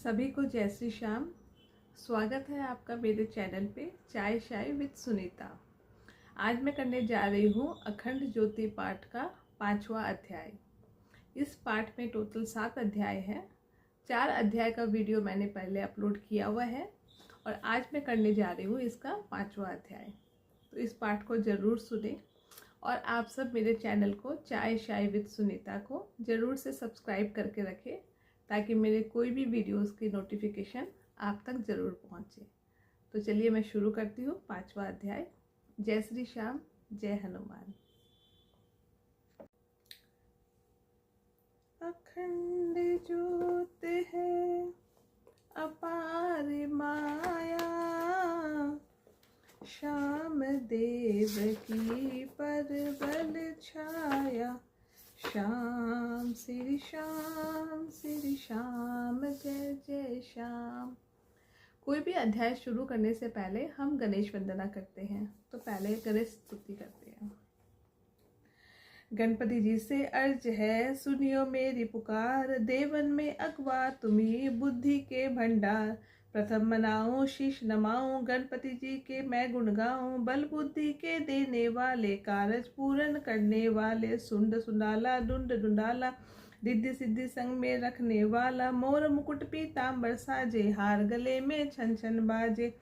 सभी को जय श्री श्याम। स्वागत है आपका मेरे चैनल पे चाय शाय विद सुनीता। आज मैं करने जा रही हूँ अखंड ज्योति पाठ का 5वां अध्याय। इस पाठ में टोटल 7 अध्याय हैं। 4 अध्याय का वीडियो मैंने पहले अपलोड किया हुआ है और आज मैं करने जा रही हूँ इसका 5वां अध्याय। तो इस पाठ को ज़रूर सुने और आप सब मेरे चैनल को चाय शाय विद सुनीता को ज़रूर से सब्सक्राइब करके रखें ताकि मेरे कोई भी वीडियोस की नोटिफिकेशन आप तक ज़रूर पहुँचे। तो चलिए मैं शुरू करती हूँ 5वां अध्याय। जय श्री श्याम, जय हनुमान। अखंड ज्योत है अपार माया, श्याम देव की परबल छाया। श्याम श्री श्याम श्री श्याम, जय जय श्याम। कोई भी अध्याय शुरू करने से पहले हम गणेश वंदना करते हैं। तो पहले गणेश स्तुति करते हैं। गणपति जी से अर्ज है सुनियो मेरी पुकार, देवन में अगवा तुम्ही बुद्धि के भंडार। प्रथम मनाऊं शीश नमाऊं, गणपति जी के मैं गुण गाऊं। बल बुद्धि के देने वाले, कारज पूर्ण करने वाले। सुंड सुंडाला डुंड डुंडाला, रिद्धि सिद्धि संग में रखने वाला। मोर मुकुट पीतांबर साजे, हार गले में छन छन बाजे।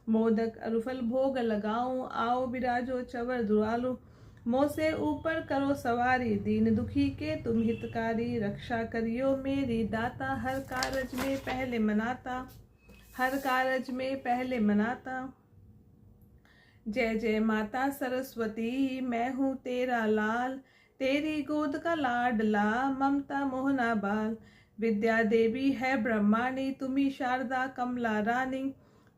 मोदक अरुफल भोग लगाऊं, आओ बिराजो चवर दुआलू। मोह से ऊपर करो सवारी, दीन दुखी के तुम हितकारी। रक्षा करियो मेरी दाता, हर कारज में पहले मनाता। हर कारज में पहले मनाता। जय जय माता सरस्वती, मैं हूँ तेरा लाल। तेरी गोद का लाडला, ममता मोहना बाल। विद्या देवी है ब्रह्माणी, तुम्ही शारदा कमला रानी।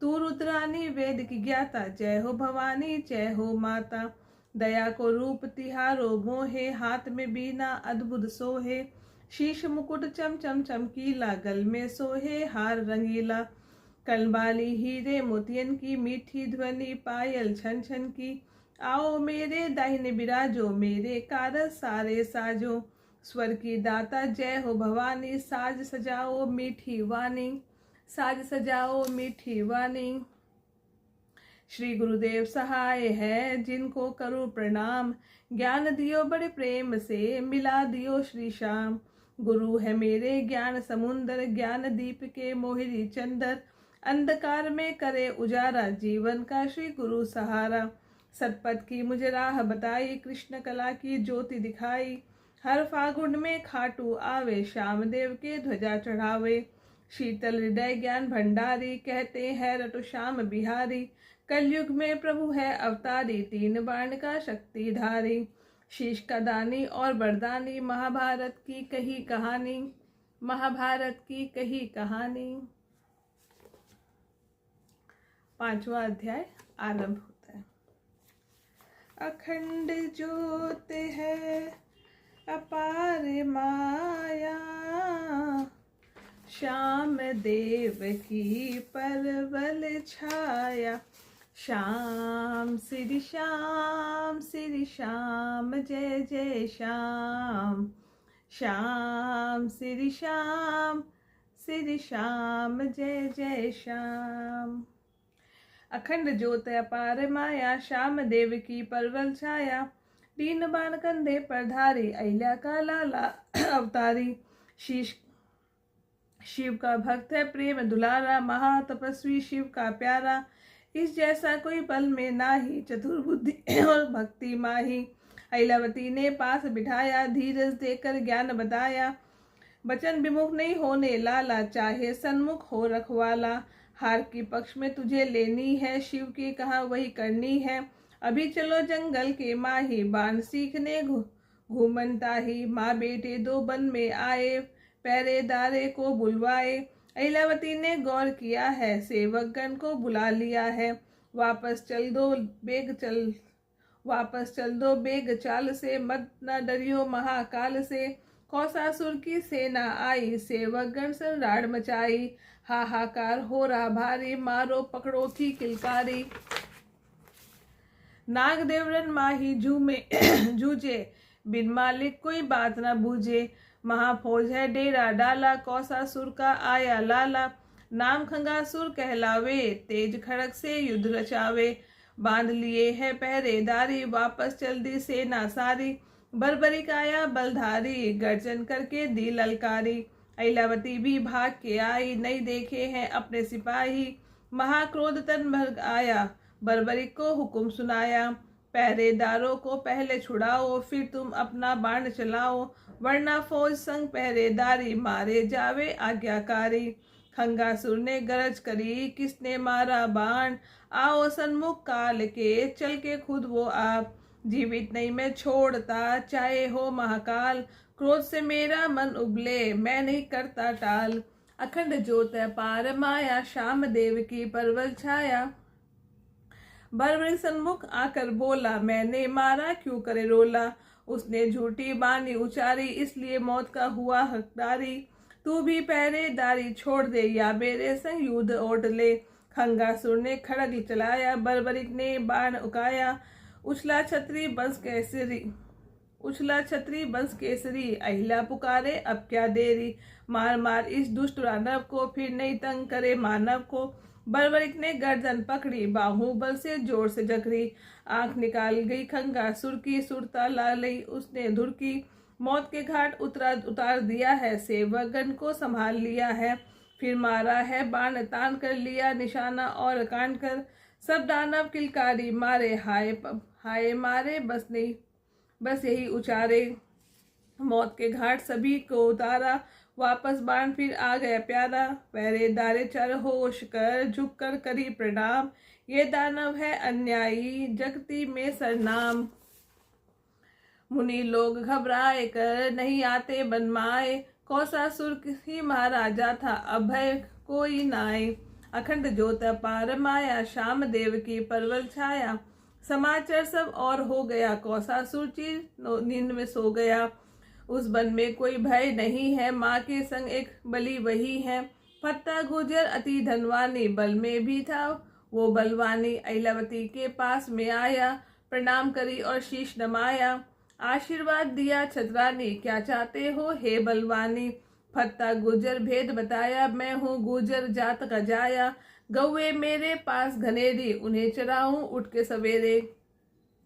तू रुद्रानी वेद की ज्ञाता, जय हो भवानी जय हो माता। दया को रूप तिहारो मोहे, हाथ में बीना अद्भुत सोहे। शीश मुकुट चम चम चमकीला, गल में सोहे हार रंगीला। कलबाली हीरे मोतियन की, मीठी ध्वनि पायल छन छन की। आओ मेरे दाहिने बिराजो, मेरे कारज सारे साजो। स्वर की दाता जय हो भवानी, साज सजाओ मीठी वाणी। साज सजाओ मीठी वाणी। श्री गुरुदेव सहाय है, जिनको करूं प्रणाम। ज्ञान दियो बड़े प्रेम से, मिला दियो श्री श्याम। गुरु है मेरे ज्ञान समुंदर, ज्ञान दीप के मोहिनी चंदर। अंधकार में करे उजारा, जीवन का श्री गुरु सहारा। सतपथ की मुझे राह बताई, कृष्ण कला की ज्योति दिखाई। हर फागुन में खाटू आवे, श्याम देव के ध्वजा चढ़ावे। शीतल हृदय ज्ञान भंडारी, कहते हैं रटो श्याम बिहारी। कलयुग में प्रभु है अवतारी, 3 बाण का शक्तिधारी। शीश का दानी और वरदानी, महाभारत की कही कहानी। महाभारत की कही कहानी। 5वां अध्याय आरंभ होता है। अखंड ज्योत है अपार माया, श्याम देव की परबल छाया। श्याम श्री श्याम श्री श्याम, जय जय श्याम। श्याम श्री श्याम श्री श्याम, जय जय श्याम। अखंड ज्योत अपार माया, श्याम देव की परवल छाया। 3 बाण कंधे पर धारी, अहिल्या का लाला अवतारी। शीश शिव का भक्त है प्रेम दुलारा, महातपस्वी शिव का प्यारा। इस जैसा कोई बल में नाही, चतुर बुद्धि और भक्ति माही। अहिल्यावती ने पास बिठाया, धीरज देकर ज्ञान बताया। बचन विमुख नहीं होने लाला, चाहे सन्मुख हो रखवाला। हार की पक्ष में तुझे लेनी है, शिव की कहा वही करनी है। अभी चलो जंगल के माही, बाण सीखने घूमनता ही। माँ बेटे 2 वन में आए, पहरेदारे को बुलवाए। अहिल्यावती ने गौर किया है, सेवकगण को बुला लिया है। वापस चल दो बेग चाल से, मत न डरियो महाकाल से। कौसासुर की सेना आई, सेवकगण संराड़ मचाई। हाहाकार हो रहा भारी, मारो पकड़ो थी किलकारी। नाग देवरन माही झूमे जूझे, बिन मालिक कोई बात न बूझे। महाफौज है डेरा डाला, कौसासुर का आया लाला। नाम खंगासुर कहलावे, तेज खड़ग से युद्ध रचावे। बांध लिए है पहरेदारी, वापस चल दी सेना सारी। बर्बरिक आया बलधारी, गर्जन करके दी ललकारी। ऐलावती भी भाग के आई, नहीं देखे हैं अपने सिपाही। महाक्रोध तन भर आया, बर्बरिक को हुक्म सुनाया। पहरेदारों को पहले छुड़ाओ, फिर तुम अपना बाण चलाओ, वरना फौज संग पहरेदारी, मारे जावे आज्ञाकारी। खंगासुर ने गरज करी, किसने मारा बाण, आओ सन्मुख काल के, चल के खुद वो आप। जीवित नहीं मैं छोड़ता, चाहे हो महाकाल, क्रोध से मेरा मन उबले, मैं नहीं करता टाल। अखंड ज्योत पार माया, श्याम देव की परवल छाया। बर्बरिक सन्मुख आकर बोला, मैंने मारा क्यों करे रोला। उसने झूठी बानी उचारी, इसलिए मौत का हुआ हकदारी। तू भी पहरेदारी छोड़ दे, या मेरे संग युद्ध ओट ले। खंगासुर ने खड़ग चलाया, बर्बरिक ने बाण उकाया। उछला छतरी बंस केसरी, अहिला पुकारे अब क्या देरी। मार मार इस दुष्ट दानव को, फिर नहीं तंग करे मानव को। बर्बरिक ने गर्दन पकड़ी, बाहुबल से जोर से जकड़ी। आंख निकाल गई खंगासुर की, सुरता ला लई उसने धुरकी। मौत के घाट उतार दिया है, सेवकगण को संभाल लिया है। फिर मारा है बाण, तान कर लिया निशाना और कान कर। सब दानव किलकारी मारे, हाय मारे बस यही उचारे। मौत के घाट सभी को उतारा, वापस बाण फिर आ गया प्यारा। पहरेदारे चर होश कर, झुक कर करी प्रणाम। ये दानव है अन्यायी, जगती में सरनाम। मुनि लोग घबराए कर, नहीं आते बनमाए। कौसासुर ही महाराजा था, अभय कोई नाए। अखंड ज्योत पार माया, श्याम देव की परवल छाया। समाचार सब और हो गया, कौसासुर चीर नींद में सो गया। उस वन में कोई भय नहीं है, माँ के संग एक बलि वही है। फत्ता गुजर अति धनवानी, बल में भी था वो बलवानी। ऐलावती के पास में आया, प्रणाम करी और शीश नमाया। आशीर्वाद दिया छतरानी, क्या चाहते हो हे बलवानी। फत्ता गुजर भेद बताया, मैं हूँ गुजर जात का जाया। गौवे मेरे पास घनेरी, उन्हें चराऊं उठ के सवेरे।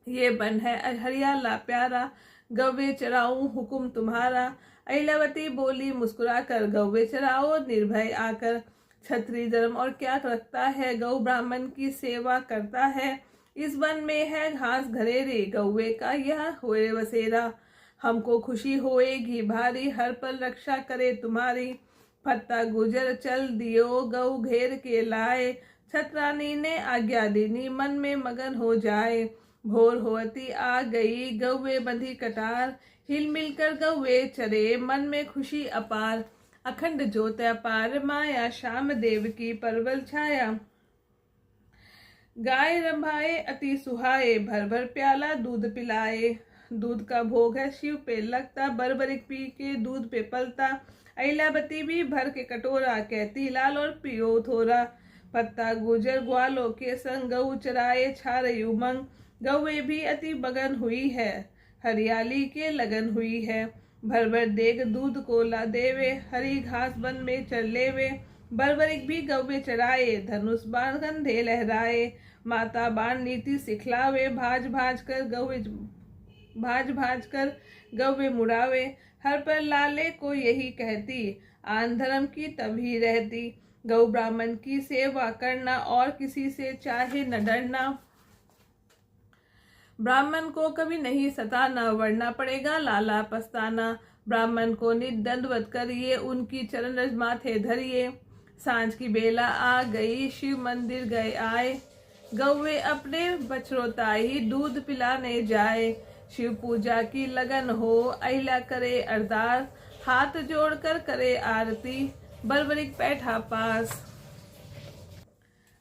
ये बन है हरियाला प्यारा, गौवे चराऊं हुकुम तुम्हारा। ऐलावती बोली मुस्कुराकर, गौवे चराओ निर्भय आकर। छत्री धर्म और क्या रखता है, गौ ब्राह्मण की सेवा करता है। इस वन में है घास घरेरी, गौवे का यह होए बसेरा। हमको खुशी होएगी भारी, हर पल रक्षा करे तुम्हारी। फत्ता गुजर चल दियो, गौ घेर के लाए। छतरानी ने आज्ञा दीनी, मन में मगन हो जाए। भोर होती आ गई, गौवे बंधी कटार। हिल मिल कर गौवे चरे, मन में खुशी अपार। अखंड ज्योत अपार माया, श्याम देव की परवल छाया। गाय रंभाए अति सुहाए, भर भर प्याला दूध पिलाए। दूध का भोग है शिव पे लगता, बर्बरिक पी के दूध पे पलता। ऐलावती भी भर के कटोरा, कहती लाल और पियो थोड़ा। फत्ता गुजर ग्वालों के संग, गऊ चराए छा रही उमंग। गौवे भी अति बगन हुई है, हरियाली के लगन हुई है। भर भर देग दूध को ला देवे, हरी घास वन में चर लेवे। बर्बरिक भी गौवे चराए, धनुष बाण कंधे लहराए। माता बाण नीति सिखलावे, भाज भाज कर गौवे मुड़ावे। हर पर लाले को यही कहती, आन धर्म की तभी रहती। गौ ब्राह्मण की सेवा करना, और किसी से चाहे न डरना। ब्राह्मण को कभी नहीं सताना, वरना पड़ेगा लाला पछताना। ब्राह्मण को नित दंडवत करिए, उनकी चरण रज माथे धरिए। सांझ की बेला आ गई, शिव मंदिर गए आए। गौवे अपने बछड़ोताई, दूध पिलाने जाए। शिव पूजा की लगन हो, अहिला करे अरदास। हाथ जोड़कर करे आरती, बर्बरिक बैठा पास।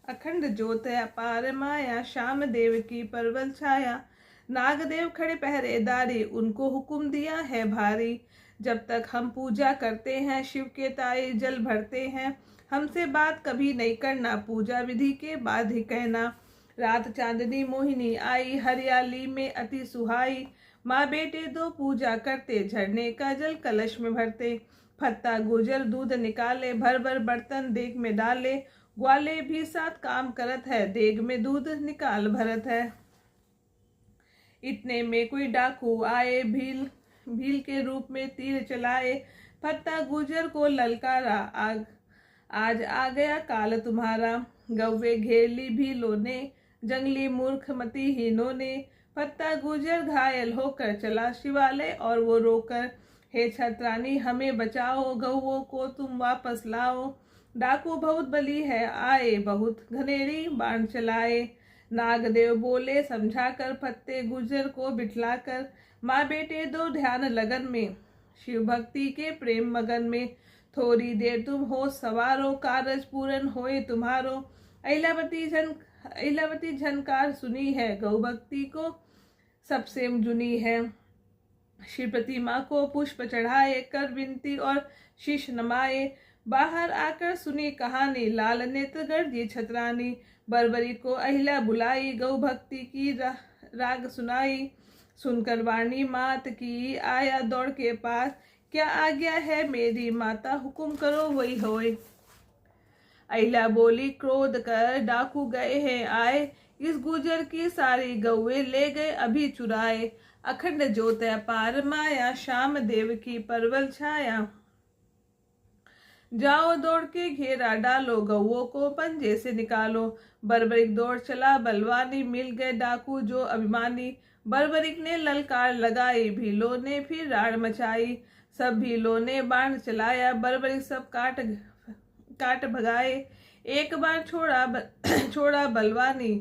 अखंड ज्योत अपार माया, श्याम देव की परवल छाया। नागदेव खड़े पहरेदारी, उनको हुक्म दिया है भारी। जब तक हम पूजा करते हैं, शिव के ताई जल भरते हैं। हमसे बात कभी नहीं करना, पूजा विधि के बाद ही कहना। रात चांदनी मोहिनी आई, हरियाली में अति सुहाई। माँ बेटे दो पूजा करते, झरने का जल कलश में भरते। फत्ता गुजर दूध निकाले, भर भर बर्तन देग में डाले। ग्वाले भी साथ काम करत है, देग में दूध निकाल भरत है। इतने में कोई डाकू आए, भील भील के रूप में तीर चलाए। फत्ता गुजर को ललकारा, आज आ गया काल तुम्हारा। गव्वे घेर ली भीलों ने, जंगली मूर्ख मती हीनों ने। फत्ता गुजर घायल होकर चला शिवालय और वो रोकर, हे छत्रानी हमें बचाओ, गौवों को तुम वापस लाओ। डाकू बहुत बली है, आए बहुत घनेरी बाण चलाए। नागदेव बोले समझाकर, फत्ते गुजर को बिठलाकर। माँ बेटे दो ध्यान लगन में, शिव भक्ति के प्रेम मगन में। थोड़ी देर तुम हो सवारो, कारज पूरन होए तुम्हारो। अहिलावती झनकार सुनी है, गौ भक्ति को सबसे जुनी है। श्री प्रतिमा को पुष्प चढ़ाए, कर विनती और शीश नमाए। बाहर आकर सुनी कहानी, लाल नेत्र गर्जी छतरानी। बरबरी को अहिल्या बुलाई, गौ भक्ति की राग सुनाई। सुनकर वाणी मात की, आया दौड़ के पास। क्या आज्ञा है मेरी माता, हुकुम करो वही होए। अहिल्या बोली क्रोध कर, डाकू गए हैं आए। इस गुजर की सारी गौवे ले गए अभी चुराए। अखंड ज्योत अपार माया, श्याम देव की परवल छाया। जाओ दौड़ के घेरा डालो, गौओं को पंजे से निकालो। बर्बरिक दौड़ चला बलवानी, मिल गए डाकू जो अभिमानी। बर्बरिक ने ललकार लगाई, भीलों ने फिर राड़ मचाई। सब भीलों ने बाण चलाया, बर्बरिक सब काट भगाए। एक बार छोड़ा बलवानी,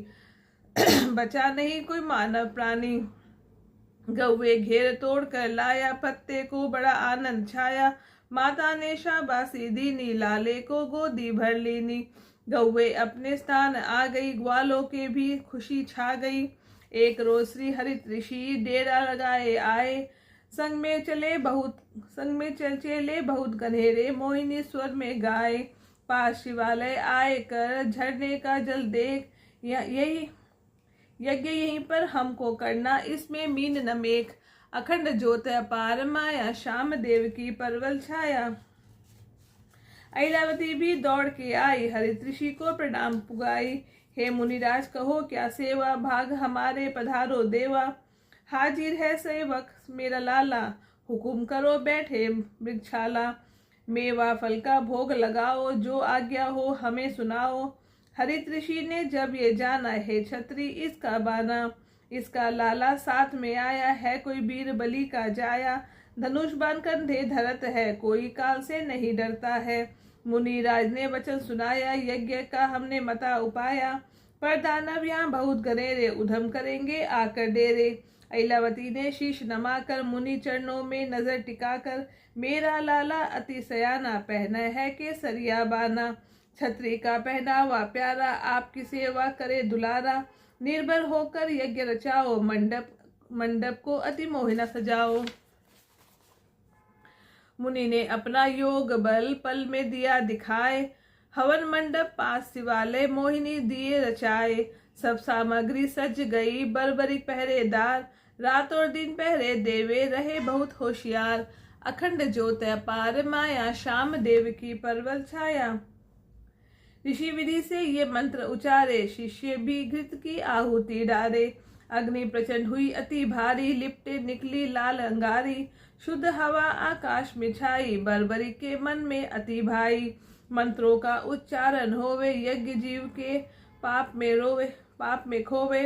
बचा नहीं कोई मानव प्राणी। गौवे घेर तोड़ कर लाया, पत्ते को बड़ा आनंद छाया। माता ने शाबाशी दीनी, लाले को गोदी भर लेनी। गौवे अपने स्थान आ गई, ग्वालों के भी खुशी छा गई। एक रोज श्री हरित ऋषि डेरा लगाए आए। संग में चले बहुत गधेरे, मोहिनी स्वर में गाए। पास शिवालय आए कर, झरने का जल देख। यही यज्ञ यहीं पर हमको करना, इसमें मीन न मेख। अखंड ज्योत अपार माया, श्याम देव की परवल छाया। अहिलावती भी दौड़ के आई, हरित ऋषि को प्रणाम पुगाई। हे मुनिराज कहो क्या सेवा, भाग हमारे पधारो देवा। हाजिर है सेवक मेरा लाला, हुकुम करो बैठे मृगशाला। मेवा फल का भोग लगाओ, जो आज्ञा हो हमें सुनाओ। हरित ऋषि ने जब ये जाना, है छत्री इसका बाना। इसका लाला साथ में आया है, कोई बीर बलि का जाया। धनुष बाण कंधे धरत है, कोई काल से नहीं डरता है। मुनिराज ने वचन सुनाया, यज्ञ का हमने मता उपाया। पर दानव यहाँ बहुत गनेरे, उधम करेंगे आकर डेरे। अहिलावती ने शीश नमाकर, मुनि चरणों में नजर टिकाकर। मेरा लाला अति सयाना, पहना है केसरिया बाना। छत्री का पहनावा प्यारा, आपकी सेवा करे दुलारा। निर्भर होकर यज्ञ रचाओ, मंडप को अति मोहिना सजाओ। मुनि ने अपना योग बल पल में दिया दिखाए। हवन मंडप पास शिवालय, मोहिनी दिए रचाए। सब सामग्री सज गई, बर्बरिक पहरेदार। रात और दिन पहरे देवे, रहे बहुत होशियार। अखंड ज्योत अपार माया, श्याम देव की परवल छाया। ऋषि विधि से ये मंत्र उचारे, शिष्य भी घृत की आहुति डारे। अग्नि प्रचंड हुई अति भारी, लिपटे निकली लाल अंगारी। शुद्ध हवा आकाश में छाई, बर्बरी के मन में अति भाई। मंत्रों का उच्चारण होवे, यज्ञ जीव के पाप में खोवे।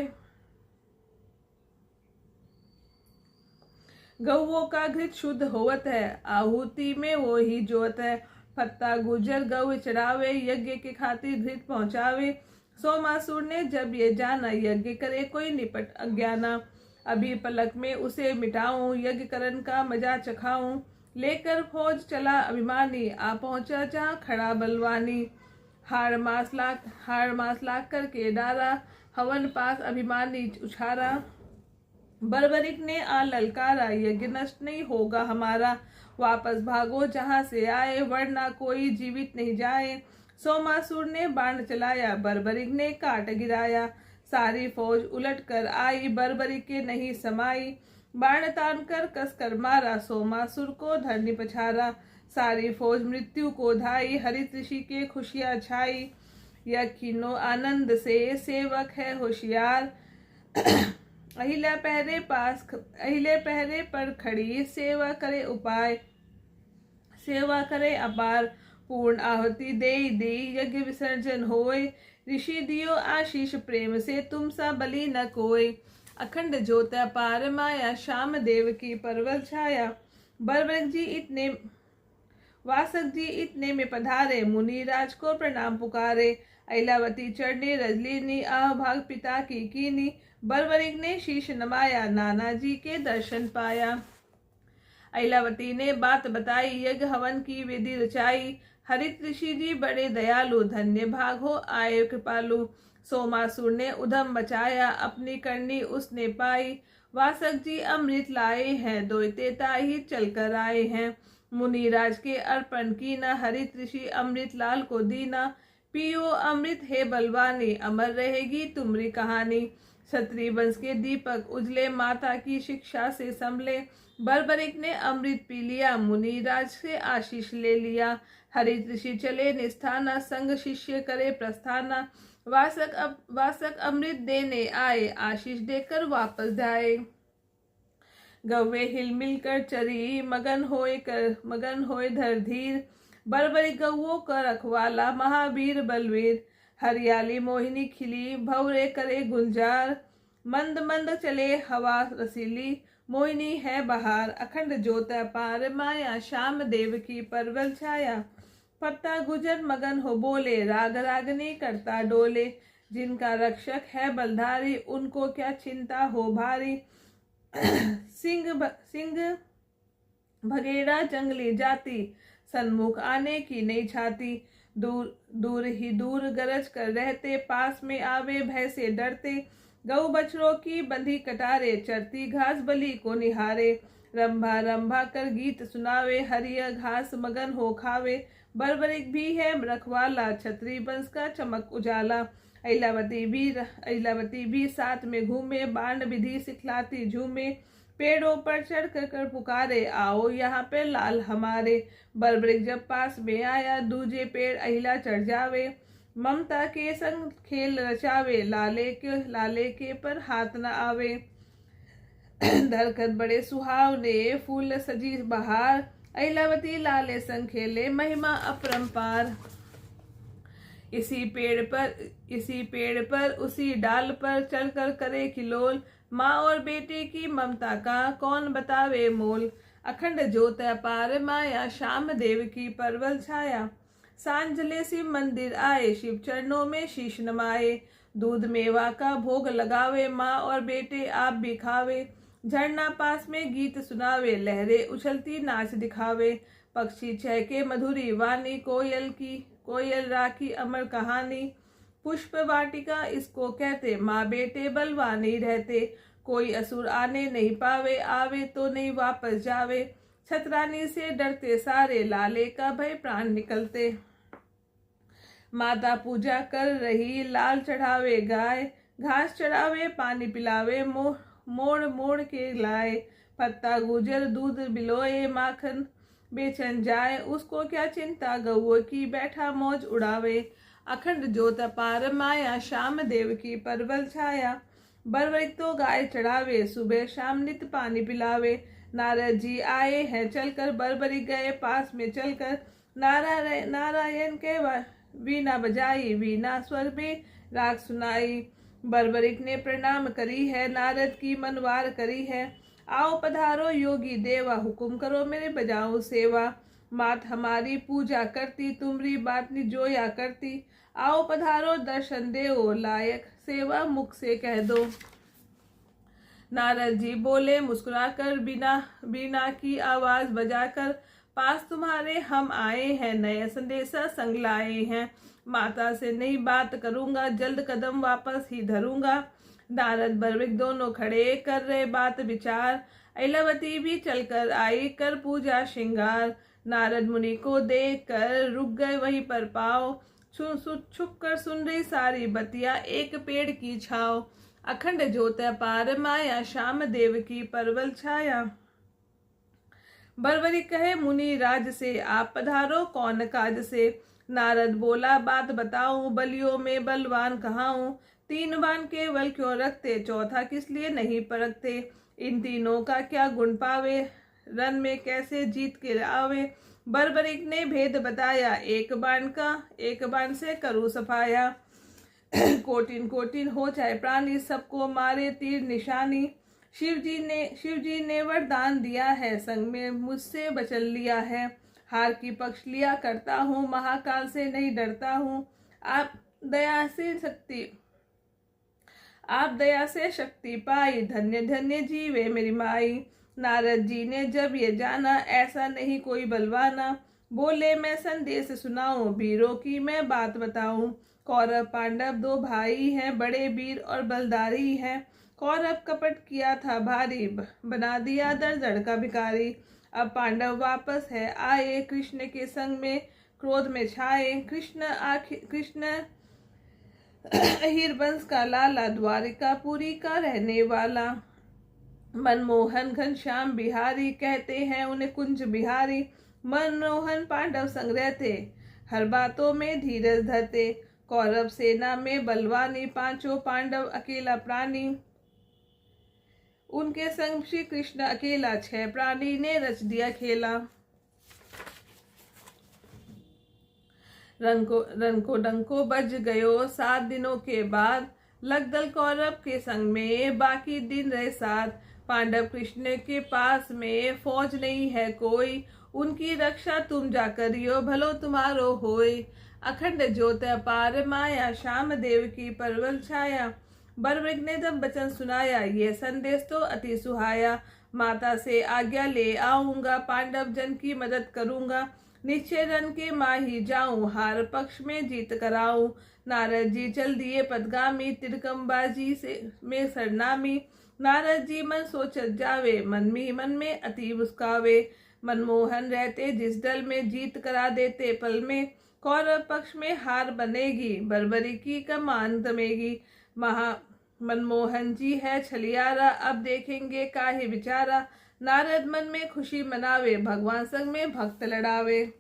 गौवों का घृत शुद्ध होवत है, आहुति में वो ही जोत है। फत्ता गुजर गौ चढ़ावे, यज्ञ के खातिर घृत पहुँचावे। सोमासुर ने जब ये जाना, यज्ञ करे कोई निपट अज्ञाना। अभी पलक में उसे मिटाऊं, यज्ञ करन का मजा चखाऊं। लेकर फौज चला अभिमानी, आ पहुंचा जहाँ खड़ा बलवानी। हाड़ मास लाख करके डारा, हवन पास अभिमानी उछारा। बर्बरिक ने आ ललकारा, यज्ञ नष्ट नहीं होगा हमारा। वापस भागो जहाँ से आए, वरना कोई जीवित नहीं जाए। सोमासुर ने बाण चलाया, बर्बरिक ने काट गिराया। सारी फौज उलट कर आई, बर्बरिक के नहीं समाई। बाण तान कर कसकर मारा, सोमासुर को धरनी पछारा। सारी फौज मृत्यु को धाई, हरित ऋषि के खुशियां छाई। यह खीनो आनंद से सेवक है होशियार। अहिल्या पहरे पर खड़ी, सेवा करे उपाय, सेवा करे अपार। पूर्ण आहुति दे दी, यज्ञ विसर्जन होय। ऋषि दियो आशीष, प्रेम से तुम सा बलि न कोय। अखंड ज्योत अपार माया, श्याम देव की परवल छाया। वासक जी इतने में पधारे, मुनि राज को प्रणाम पुकारे। अहिलावती चढ़ने रजलिनी, आह भाग पिता की कीनी। बर्बरिक ने शीश नमाया, नाना जी के दर्शन पाया। अहिलावती ने बात बताई, यज्ञ हवन की विधि रचाई। हरित ऋषि जी बड़े दयालु, धन्य भाग हो आए कृपालु। सोमासुर ने उधम मचाया, अपनी करनी उसने पाई। वासक जी अमृत लाए हैं, द्वैतेता ही चल कर आए हैं। मुनिराज के अर्पण कीना, हरित ऋषि अमृत लाल को दीना। पियो अमृत है बलवानी, अमर रहेगी तुम्हारी कहानी। क्षत्रिय वंश के दीपक उजले, माता की शिक्षा से संभले। बर्बरिक ने अमृत पी लिया, मुनिराज से आशीष ले लिया। हरित ऋषि चले निस्थाना, संग शिष्य करे प्रस्थाना। वासक अमृत देने आए, आशीष देकर वापस जाए। गौवे हिल मिलकर चरी, मगन होए धर धीर। बर्बरिक गौओं का रखवाला, महावीर बलवीर। हरियाली मोहिनी खिली, भंवरे करे गुलजार। मंद मंद चले हवा रसीली, मोहिनी है बहार। अखंड ज्योत अपार माया, श्याम देव की परवल छाया। पत्ता गुजर मगन हो बोले, राग रागनी करता डोले। जिनका रक्षक है बलधारी, उनको क्या चिंता हो भारी। सिंह भगेड़ा जंगली जाति, सन्मुख आने की नहीं छाती। दूर गरज कर रहते, पास में आवे भय से डरते। गौ बछड़ों की बंधी कटारे, चरती घास बलि को निहारे। रंभा कर गीत सुनावे, हरिया घास मगन हो खावे। बर्बरिक भी है रखवाला, छत्री वंश का चमक उजाला। अहिलावती भी साथ में घूमे, बाण विधि सिखलाती झूमे। पेड़ों पर चढ़ कर पुकारे, आओ यहाँ पे लाल हमारे। बर्बरिक जब पास में आया, दूजे पेड़ अहिला चढ़ जावे। ममता के संग खेल रचावे, लाले के पर हाथ न आवे। दरखत बड़े सुहावने, फूल सजी बहार। अहिलावती लाले संग खेले, महिमा अपरंपार। इसी पेड़ पर उसी डाल पर चढ़कर करे किलोल। माँ और बेटे की ममता का कौन बतावे मोल। अखंड ज्योत अपार माया, श्याम देव की परवल छाया। सांझले शिव मंदिर आए, शिव चरणों में शीश नमाए। दूध मेवा का भोग लगावे, माँ और बेटे आप भी खावे। झरना पास में गीत सुनावे, लहरें उछलती नाच दिखावे। पक्षी चहके मधुरी वाणी, कोयल राखी अमर कहानी। पुष्प वाटिका इसको कहते, माँ बेटे बलवानी रहते। कोई असुर आने नहीं पावे, आवे तो नहीं वापस जावे। छतरानी से डरते सारे, लाले का भय प्राण निकलते। माता पूजा कर रही, लाल चढ़ावे गाय। घास चढ़ावे पानी पिलावे, मोड़ के लाए। पत्ता गुजर दूध बिलोए, माखन बेचन जाए। उसको क्या चिंता गौओं की, बैठा मौज उड़ावे। अखंड ज्योत अपार माया, श्याम देव की परवल छाया। बर्बरिक तो गाय चढ़ावे, सुबह शाम नित पानी पिलावे। नारद जी आए हैं चलकर, बर्बरिक गए पास में चलकर। नारायण के वीणा बजाई, वीणा स्वर में राग सुनाई। बर्बरिक ने प्रणाम करी है, नारद की मनवार करी है। आओ पधारो योगी देवा, हुकुम करो मेरे बजाओ सेवा। मात हमारी पूजा करती, तुमरी बात निजोया करती। आओ पधारो दर्शन देओ, लायक सेवा मुख से कह दो। नारद जी बोले मुस्कुराकर, बीना की आवाज बजाकर। पास तुम्हारे हम आए हैं, नए संदेशा संग लाए हैं। माता से नहीं बात करूंगा, जल्द कदम वापस ही धरूंगा। नारद बर्बरिक दोनों खड़े कर रहे बात विचार। अहिलावती भी चलकर आई, कर पूजा श्रृंगार। नारद मुनि को देख कर रुक गए वहीं पर पाँव। छुप कर सुन रही सारी बतिया, एक पेड़ की छाव। अखंड ज्योत अपार माया, श्याम देव की परवल छाया। बरबरी कहे मुनि राज से, आप पधारो कौन काज से। नारद बोला बात बताऊं, बलियों में बलवान कहाऊं। 3 बाण केवल क्यों रखते, चौथा किस लिए नहीं परखते। इन तीनों का क्या गुण पावे, रन में कैसे जीत के आवे। बरबरिक ने भेद बताया, एक बाण का एक बाण से करूं सफाया। कोटिन कोटिन हो जाए प्राणी, सबको मारे तीर निशानी। शिव जी ने वरदान दिया है, संग में मुझसे वचन लिया है। हार की पक्ष लिया करता हूँ, महाकाल से नहीं डरता हूँ। आप दया से शक्ति पाई, धन्य धन्य जीवे मेरी माई। नारद जी ने जब ये जाना, ऐसा नहीं कोई बलवाना। बोले मैं संदेश सुनाऊं, वीरों की मैं बात बताऊं। कौरव पांडव 2 भाई हैं, बड़े वीर और बलदारी हैं। कौरव कपट किया था भारी, बना दिया दर का भिखारी। अब पांडव वापस है आए, कृष्ण के संग में क्रोध में छाए। कृष्ण अहिर वंश का लाला, द्वारिकापुरी का रहने वाला। मनमोहन घनश्याम बिहारी, कहते हैं उन्हें कुंज बिहारी। मनमोहन पांडव संग रहते, हर बातों में धीरज धरते। कौरव सेना में बलवानी, 5 पांडव अकेला प्राणी। उनके संग श्री कृष्ण अकेला, 6 प्राणी ने रच दिया खेला। रंको डंको बज गयो, 7 दिनों के बाद। लग दल कौरव के संग में, बाकी दिन रहे साथ। पांडव कृष्ण के पास में, फौज नहीं है कोई। उनकी रक्षा तुम जा करियो, भलो तुम्हारो होय। अखंड ज्योत अपार माया, श्याम देव की परवल छाया। बरबरिक ने जब वचन सुनाया, ये संदेश तो अति सुहाया। माता से आज्ञा ले आऊंगा, पांडव जन की मदद करूंगा। निश्चय रन के माही जाऊं, हार पक्ष में जीत कराऊं। नारद जी चल दिए पदगामी, तिरकमबाजी से में सरनामी। नारद जी मन सोचत जावे, मन में अति मुस्कावे। मनमोहन रहते जिस दल में, जीत करा देते पल में। कौरव पक्ष में हार बनेगी, बरबरी की कमान दमेगी। मनमोहन जी है छलियारा, अब देखेंगे काहे विचारा। नारद मन में खुशी मनावे, भगवान संग में भक्त लड़ावे।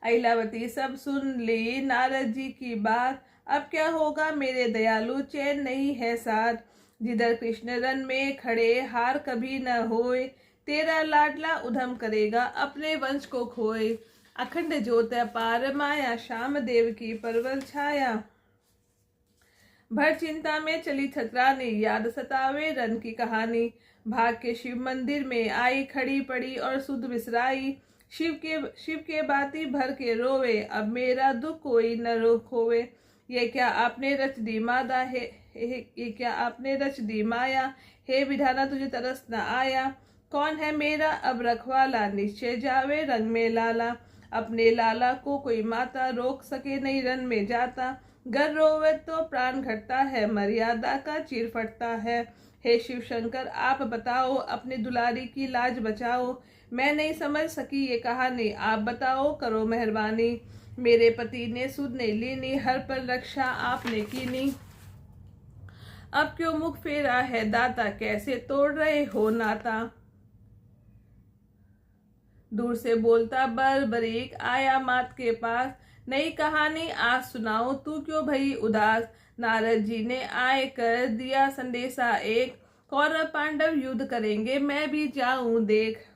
अहिलावती सब सुन ली नारद जी की बात, अब क्या होगा मेरे दयालु, चैन नहीं है साथ। जिधर कृष्ण रन में खड़े, हार कभी न होए। तेरा लाडला उधम करेगा, अपने वंश को खोए। अखंड ज्योत अपार माया, श्याम देव की परवल छाया। भर चिंता में चली छतरानी, याद सतावे रन की कहानी। भाग के शिव मंदिर में आई, खड़ी पड़ी और सुध बिसराई। शिव के बाती भर के रोवे, अब मेरा दुख कोई न रोकोवे। ये क्या आपने रच दी मादा है, ये क्या आपने रच दी माया। हे विधाना तुझे तरस न आया, कौन है मेरा अब रखवाला। निश्चय जावे रंग में लाला, अपने लाला को कोई माता रोक सके नहीं रन में जाता। गर रोवे तो प्राण घटता है, मर्यादा का चीर फटता है। हे शिव शंकर आप बताओ, अपनी दुलारी की लाज बचाओ। मैं नहीं समझ सकी ये कहानी, आप बताओ करो मेहरबानी। मेरे पति ने सुध नहीं लीनी, हर पर रक्षा आपने कीनी। अब क्यों मुख फेरा है दाता, कैसे तोड़ रहे हो नाता। दूर से बोलता बरबरीक आया मात के पास, नई कहानी आज सुनाओ तू क्यों भई उदास। नारद जी ने आए कर दिया संदेशा एक, कौरव पांडव युद्ध करेंगे मैं भी जाऊं देख।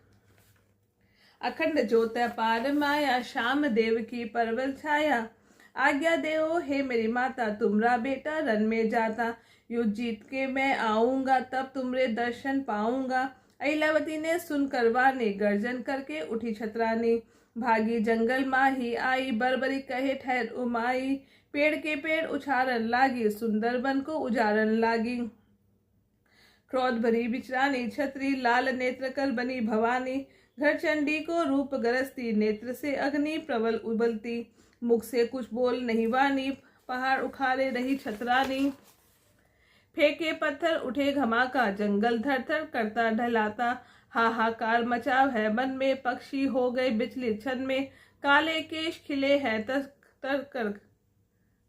अखंड ज्योत अपार माया, श्याम देव की परवल छाया। आज्ञा देओ हे मेरी माता, तुमरा बेटा रन में जाता। युद्ध जीत के मैं आऊंगा, तब तुमरे दर्शन पाऊंगा। अहिलावती ने सुनकर वाणी, गर्जन करके उठी छतरानी। भागी जंगल माही आई, बरबरी कहे ठहर उमाई। पेड़ के पेड़ उछारन लागी, सुंदर वन को उजारन लागी। क्रोध भरी बिचरानी छतरी, लाल नेत्र कर बनी भवानी। घर चंडी को रूप गरजती, नेत्र से अग्नि प्रबल उबलती। मुख से कुछ बोल नहीं वानी, पहाड़ उखाड़े रही छतरानी। फेंके पत्थर उठे घमाका, जंगल थर थर करता ढलाता। हाहाकार मचाव है मन में, पक्षी हो गए विचलित क्षण में। काले केश खिले हैं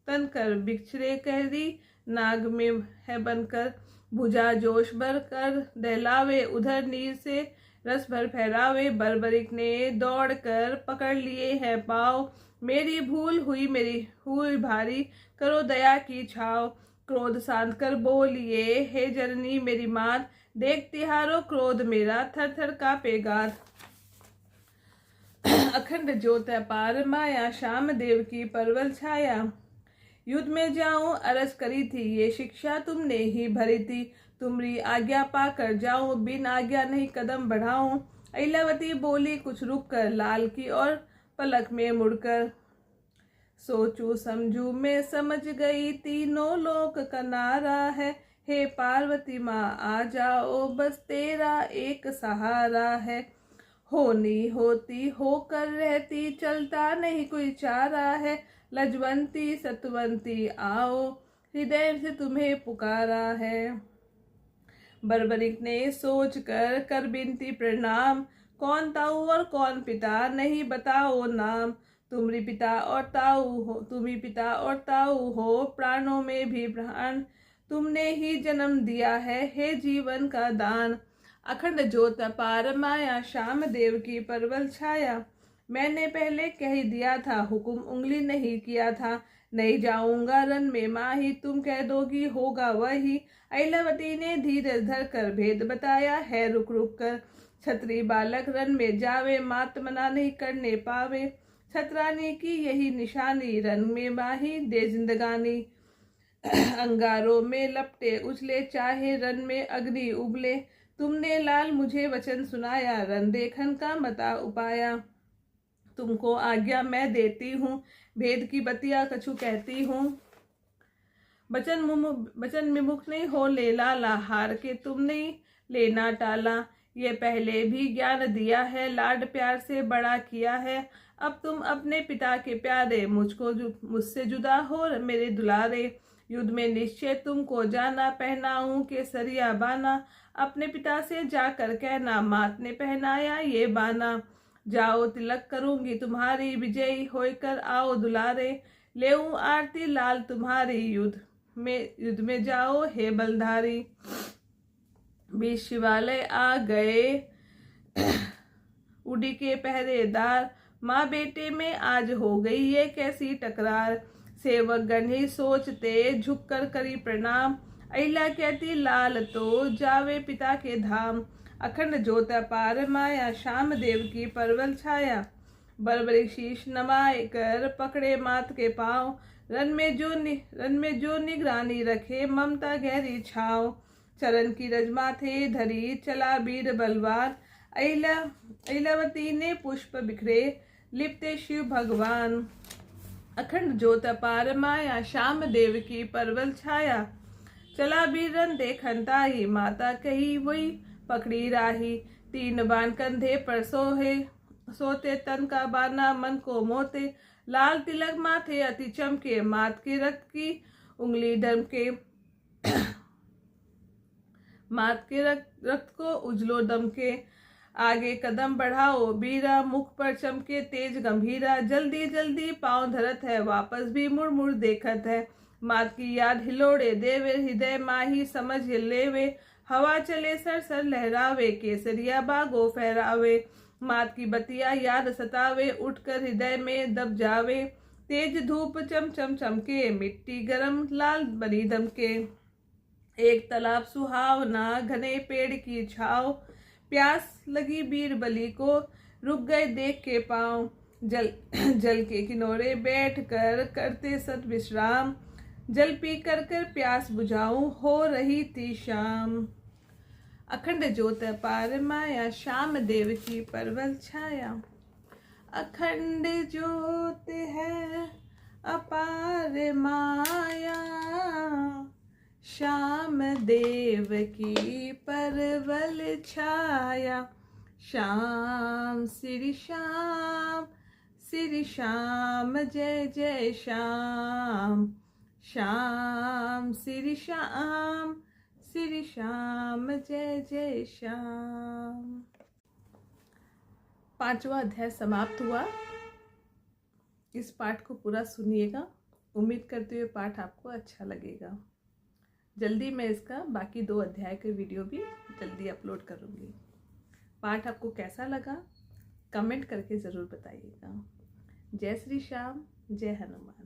तन कर बिछड़े कहरी, नाग में है बनकर, भुजा जोश भर कर दहलावे, उधर नीर से रस भर फहरावे। बर्बरिक ने दौड़ कर पकड़ लिए है पाँव, मेरी भूल हुई भारी, करो दया की छाव। क्रोध शांत कर बोलिए, हे जननी मेरी मात, देख तिहारो क्रोध मेरा, थर थर कांपे गात। अखंड ज्योत अपार माया, श्याम देव की परवल छाया। युद्ध में जाऊं अरज करी थी, ये शिक्षा तुमने ही भरी थी। तुम्हारी आज्ञा पाकर जाऊं, बिन आज्ञा नहीं कदम बढ़ाऊं। अहिलावती बोली कुछ रुक कर, लाल की और पलक में मुड़कर। सोचू समझू मैं समझ गई, तीनों लोक का नारा है। हे पार्वती माँ आ जाओ, बस तेरा एक सहारा है। होनी होती होकर रहती, चलता नहीं कोई चारा है। लजवंती सतवंती आओ, हृदय से तुम्हें पुकारा है। बर्बरिक ने सोच कर बिनती प्रणाम, कौन ताऊ और कौन पिता नहीं बताओ नाम। तुम्ही पिता और ताऊ हो, प्राणों में भी प्राण, तुमने ही जन्म दिया है जीवन का दान। अखंड ज्योत अपार माया, श्याम देव की परवल छाया। मैंने पहले कह दिया था, हुक्म उंगली नहीं किया था। नहीं जाऊंगा रन में माही, तुम कह दोगी होगा वही। अहिलावती ने धीरज धर कर भेद बताया है, रुक रुक कर। छत्री बालक रन में जावे, मात मना नहीं करने पावे। छतरानी की यही निशानी, रन में माही दे जिंदगानी। अंगारों में लपटे उछले, चाहे रन में अग्नि उबले। तुमने लाल मुझे वचन सुनाया, रन देखन का मता उपाया। तुमको आज्ञा मैं देती हूँ, भेद की बतिया कछु कहती हूँ। बचन विमुख नहीं हो ले लाला, हार के तुमने लेना टाला। ये पहले भी ज्ञान दिया है, लाड प्यार से बड़ा किया है। अब तुम अपने पिता के प्यारे, मुझसे जुदा हो मेरे दुलारे। युद्ध में निश्चय तुमको जाना, पहनाऊं केसरिया बाना। अपने पिता से जाकर कहना, मात ने पहनाया ये बाना। जाओ तिलक करूंगी तुम्हारी, विजयी होकर आओ दुलारे। लेऊं आरती लाल तुम्हारी, युद्ध में जाओ हे बलधारी। बीच शिवालय आ गए उड़ी के पहरेदार, माँ बेटे में आज हो गई ये कैसी टकरार। सेवक गण ही सोचते, झुक कर करी प्रणाम। अहिला कहती लाल तो जावे पिता के धाम। अखंड ज्योत अपार माया, श्याम देव की परवल छाया। बर्बरिक शीश नमाए कर पकड़े मात के पाँव, रन में जो निगरानी रखे, ममता गहरी छाव। चरण की रजमा थे धरी, चला वीर बलवान। अहिलावती ने पुष्प बिखरे, लिपते शिव भगवान। अखंड ज्योत अपार माया, श्याम देव की परवल छाया। चला बीरन देखन ताही, माता कही वही पकड़ी राही। 3 बाण कंधे पर सोते, तन का बाना मन को मोते। लाल तिलक माथे अति चमके, मात के रक्त की उंगली दमके। मात के रक्त को उजलो दमके। आगे कदम बढ़ाओ बीरा, मुख पर चमके तेज गंभीरा। जल्दी जल्दी पांव धरत है, वापस भी मुड़ मुड़ देखत है। मात की याद हिलोड़े देवे, हृदय माही समझ लेवे। हवा चले सर सर लहरावे, केसरिया बागो फहरावे। मात की बतिया याद सतावे, उठकर हृदय में दब जावे। तेज धूप चम चम चमके, मिट्टी गरम लाल बनी दमके। एक तालाब सुहावना, घने पेड़ की छाव। प्यास लगी बीरबली को, रुक गए देख के पाँव। जल के किनारे बैठ कर करते सत विश्राम। जल पी कर प्यास बुझाऊं, हो रही थी शाम। अखंड ज्योत अपार माया, श्याम देव की परवल छाया। अखंड ज्योत है अपार माया, श्याम देव की परवल छाया। श्याम श्री श्याम, श्री श्याम जय जय श्याम। श्याम श्री श्याम, श्री श्याम जय जय श्याम। 5वां अध्याय समाप्त हुआ। इस पाठ को पूरा सुनिएगा, उम्मीद करते हुए पाठ आपको अच्छा लगेगा। जल्दी मैं इसका बाकी 2 अध्याय के वीडियो भी जल्दी अपलोड करूँगी। पाठ आपको कैसा लगा कमेंट करके ज़रूर बताइएगा। जय श्री श्याम, जय हनुमान।